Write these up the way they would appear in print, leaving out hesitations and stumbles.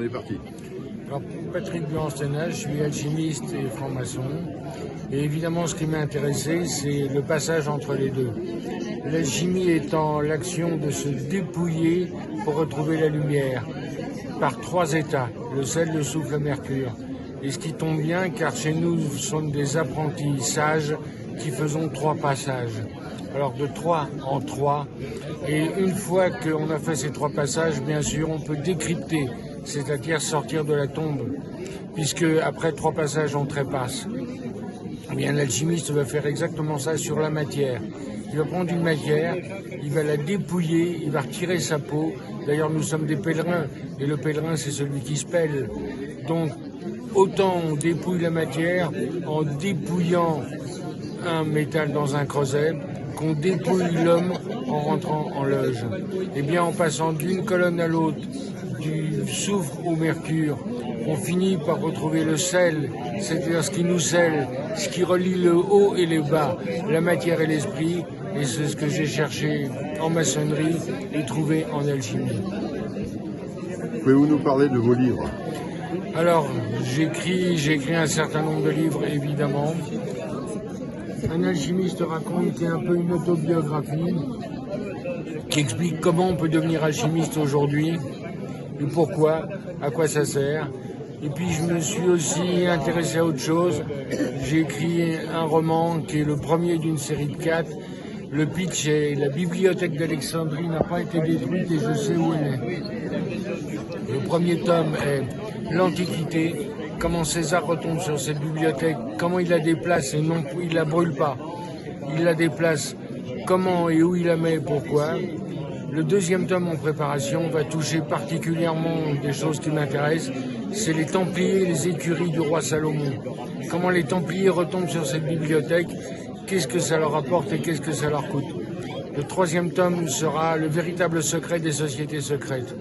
est parti. Alors, Patrick Buran-Steinach, je suis alchimiste et franc-maçon. Et évidemment, ce qui m'a intéressé, c'est le passage entre les deux. L'alchimie étant l'action de se dépouiller pour retrouver la lumière, par trois états, le sel, le soufre, le mercure. Et ce qui tombe bien, car chez nous, nous sommes des apprentis sages qui faisons trois passages. Alors de 3 en 3, et une fois qu'on a fait ces trois passages, bien sûr, on peut décrypter, c'est-à-dire sortir de la tombe, puisque après 3 passages, on trépasse. Eh bien, l'alchimiste va faire exactement ça sur la matière. Il va prendre une matière, il va la dépouiller, il va retirer sa peau. D'ailleurs, nous sommes des pèlerins, et le pèlerin, c'est celui qui se pèle. Donc, autant on dépouille la matière en dépouillant un métal dans un creuset, qu'on dépouille l'homme en rentrant en loge. Eh bien, en passant d'une colonne à l'autre, du soufre au mercure, on finit par retrouver le sel, c'est-à-dire ce qui nous scelle, ce qui relie le haut et le bas, la matière et l'esprit, et c'est ce que j'ai cherché en maçonnerie et trouvé en alchimie. Pouvez-vous nous parler de vos livres? Alors, j'écris un certain nombre de livres, évidemment. Un alchimiste raconte qui est un peu une autobiographie, qui explique comment on peut devenir alchimiste aujourd'hui, et pourquoi, à quoi ça sert. Et puis je me suis aussi intéressé à autre chose. J'ai écrit un roman qui est le premier d'une série de 4. Le pitch est: la bibliothèque d'Alexandrie n'a pas été détruite et je sais où elle est. Le premier tome est l'Antiquité, comment César retombe sur cette bibliothèque, comment il la déplace et non il la brûle pas. Il la déplace, comment et où il la met et pourquoi. Le deuxième tome en préparation va toucher particulièrement des choses qui m'intéressent, c'est les Templiers et les écuries du roi Salomon. Comment les Templiers retombent sur cette bibliothèque, qu'est-ce que ça leur apporte et qu'est-ce que ça leur coûte. Le troisième tome sera le véritable secret des sociétés secrètes.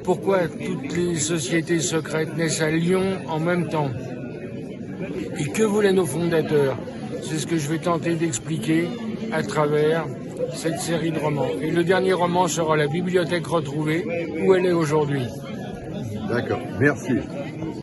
Pourquoi toutes les sociétés secrètes naissent à Lyon en même temps? Et que voulaient nos fondateurs? C'est ce que je vais tenter d'expliquer à travers cette série de romans. Et le dernier roman sera La bibliothèque retrouvée, où elle est aujourd'hui. D'accord, merci.